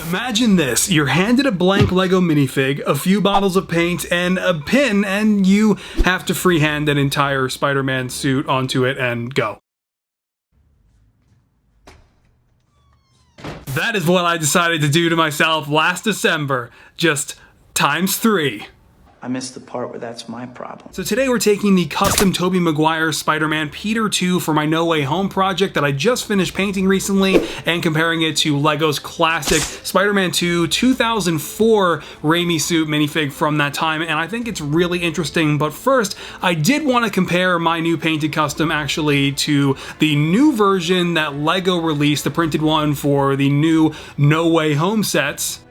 Imagine this, you're handed a blank Lego minifig, a few bottles of paint, and a pin, and you have to freehand an entire Spider-Man suit onto it and go. That is what I decided to do to myself last December, just ×3. I missed the part where that's my problem. So today we're taking the custom Tobey Maguire Spider-Man Peter 2 for my No Way Home project that I just finished painting recently and comparing it to Lego's classic Spider-Man 2 2004 Raimi suit minifig from that time, and I think it's really interesting. But first, I did want to compare my new painted custom actually to the new version that Lego released, the printed one for the new No Way Home sets.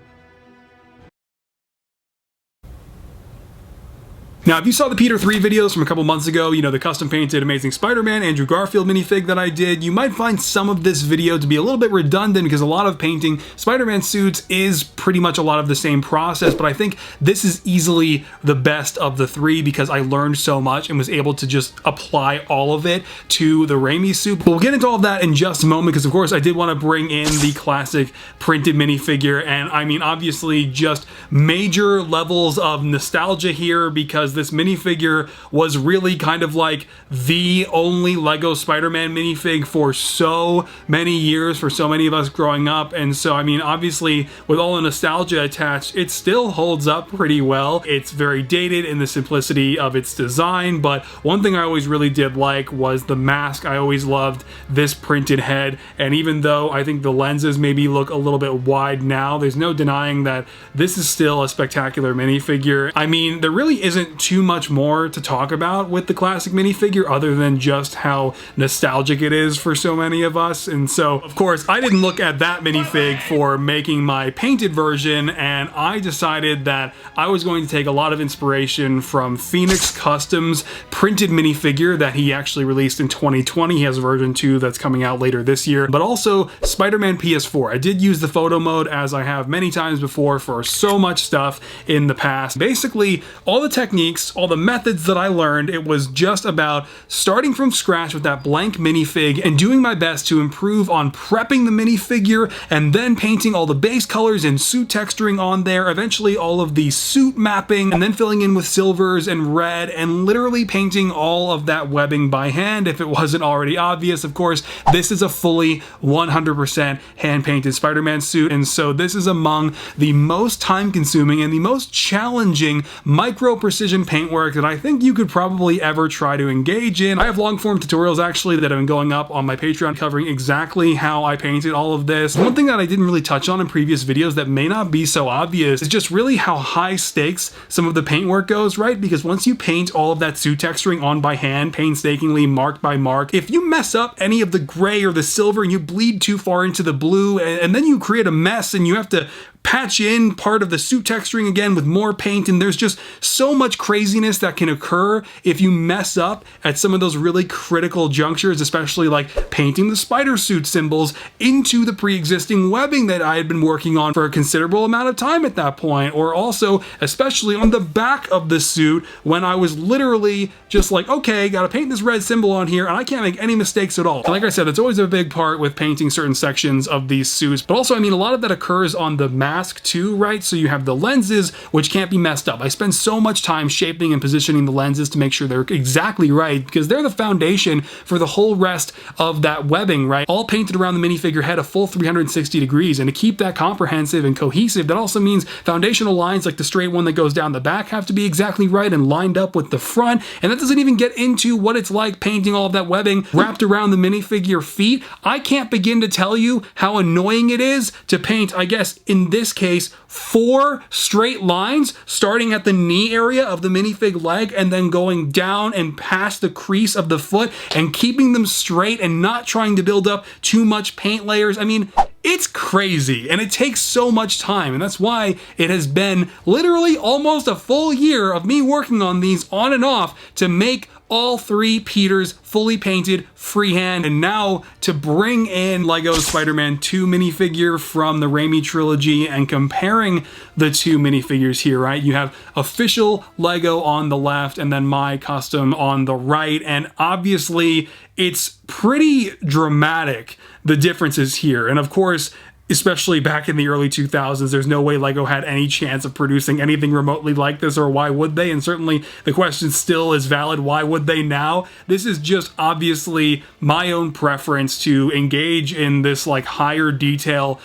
Now, if you saw the Peter 3 videos from a couple months ago, you know, the custom painted Amazing Spider-Man Andrew Garfield minifig that I did, you might find some of this video to be a little bit redundant because a lot of painting Spider-Man suits is pretty much a lot of the same process, but I think this is easily the best of the three because I learned so much and was able to just apply all of it to the Raimi suit. But we'll get into all of that in just a moment because, of course, I did want to bring in the classic printed minifigure, and I mean, obviously, just major levels of nostalgia here because this minifigure was really kind of like the only Lego Spider-Man minifig for so many years, for so many of us growing up. And so, I mean, obviously, with all the nostalgia attached, it still holds up pretty well. It's very dated in the simplicity of its design, but one thing I always really did like was the mask. I always loved this printed head, and even though I think the lenses maybe look a little bit wide now, there's no denying that this is still a spectacular minifigure. I mean, there really isn't too much more to talk about with the classic minifigure other than just how nostalgic it is for so many of us. And so, of course, I didn't look at that minifig for making my painted version, and I decided that I was going to take a lot of inspiration from Phoenix Customs' printed minifigure that he actually released in 2020. He has a version 2 that's coming out later this year, but also Spider-Man PS4. I did use the photo mode as I have many times before for so much stuff in the past. Basically, all the techniques, all the methods that I learned, it was just about starting from scratch with that blank minifig and doing my best to improve on prepping the minifigure and then painting all the base colors and suit texturing on there, eventually all of the suit mapping, and then filling in with silvers and red and literally painting all of that webbing by hand if it wasn't already obvious. Of course, this is a fully 100% hand-painted Spider-Man suit, and so this is among the most time-consuming and the most challenging micro-precision paintwork that I think you could probably ever try to engage in. I have long-form tutorials actually that have been going up on my Patreon covering exactly how I painted all of this. One thing that I didn't really touch on in previous videos that may not be so obvious is just really how high stakes some of the paintwork goes, right? Because once you paint all of that suit texturing on by hand, painstakingly, mark by mark, if you mess up any of the gray or the silver and you bleed too far into the blue, and then you create a mess and you have to patch in part of the suit texturing again with more paint, and there's just so much craziness that can occur if you mess up at some of those really critical junctures, especially like painting the spider suit symbols into the pre-existing webbing that I had been working on for a considerable amount of time at that point, or also especially on the back of the suit when I was literally just like, okay, gotta paint this red symbol on here and I can't make any mistakes at all. And like I said, it's always a big part with painting certain sections of these suits, but also, I mean, a lot of that occurs on the mask too, right? So you have the lenses, which can't be messed up. I spend so much time shaping and positioning the lenses to make sure they're exactly right because they're the foundation for the whole rest of that webbing, right? All painted around the minifigure head a full 360 degrees, and to keep that comprehensive and cohesive, that also means foundational lines like the straight one that goes down the back have to be exactly right and lined up with the front, and that doesn't even get into what it's like painting all of that webbing wrapped around the minifigure feet. I can't begin to tell you how annoying it is to paint, I guess in this case, 4 straight lines starting at the knee area of the minifig leg and then going down and past the crease of the foot and keeping them straight and not trying to build up too much paint layers. I mean, it's crazy and it takes so much time, and that's why it has been literally almost a full year of me working on these on and off to make all 3 Peters fully painted freehand, and now to bring in Lego's Spider-Man 2 minifigure from the Raimi trilogy and comparing the 2 minifigures here, right? You have official Lego on the left and then my custom on the right, and obviously it's pretty dramatic, the differences here. And of course, especially back in the early 2000s, there's no way LEGO had any chance of producing anything remotely like this, or why would they? And certainly the question still is valid, why would they now? This is just obviously my own preference to engage in this like higher detail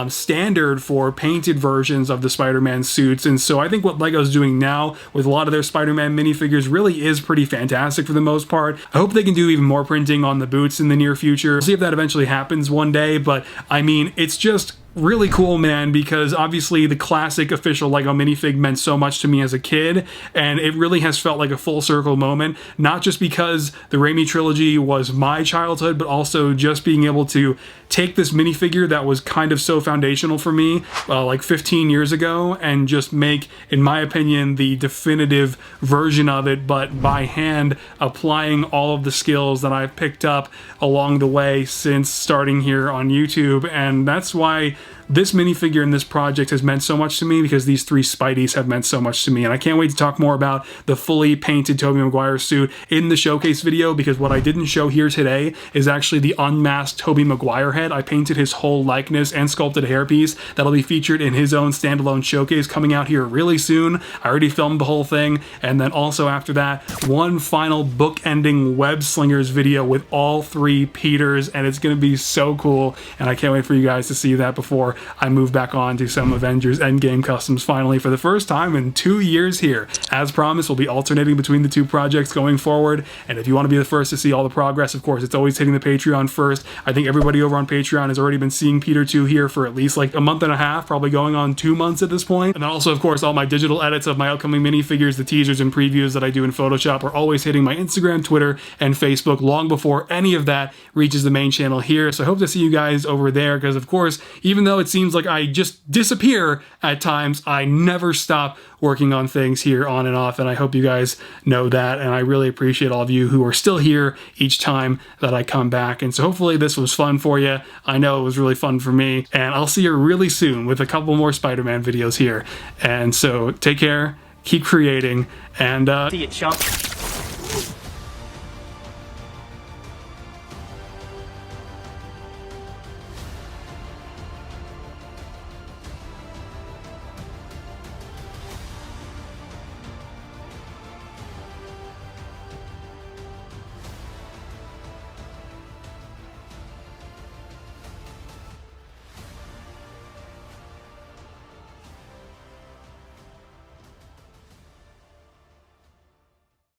standard for painted versions of the Spider-Man suits. And so I think what LEGO's doing now with a lot of their Spider-Man minifigures really is pretty fantastic for the most part. I hope they can do even more printing on the boots in the near future. We'll see if that eventually happens one day, but I mean, it's just really cool, man, because obviously the classic official LEGO minifig meant so much to me as a kid, and it really has felt like a full circle moment, not just because the Raimi trilogy was my childhood, but also just being able to take this minifigure that was kind of so foundational for me like 15 years ago and just make, in my opinion, the definitive version of it, but by hand, applying all of the skills that I've picked up along the way since starting here on YouTube. And that's why this minifigure in this project has meant so much to me, because these three Spideys have meant so much to me. And I can't wait to talk more about the fully painted Tobey Maguire suit in the showcase video, because what I didn't show here today is actually the unmasked Tobey Maguire head. I painted his whole likeness and sculpted a hairpiece that'll be featured in his own standalone showcase coming out here really soon. I already filmed the whole thing. And then also after that, one final book-ending web slingers video with all three Peters, and it's gonna be so cool. And I can't wait for you guys to see that before I move back on to some Avengers Endgame customs finally for the first time in 2 years here. As promised, we'll be alternating between the two projects going forward, and if you want to be the first to see all the progress, of course, it's always hitting the Patreon first. I think everybody over on Patreon has already been seeing Peter 2 here for at least like a month and a half, probably going on 2 months at this point. And then also, of course, all my digital edits of my upcoming minifigures, the teasers and previews that I do in Photoshop are always hitting my Instagram, Twitter, and Facebook long before any of that reaches the main channel here. So I hope to see you guys over there, because of course, even though it seems like I just disappear at times, I never stop working on things here on and off, and I hope you guys know that, and I really appreciate all of you who are still here each time that I come back. And so hopefully this was fun for you. I know it was really fun for me, and I'll see you really soon with a couple more Spider-Man videos here. And so take care, keep creating, and See you, chump.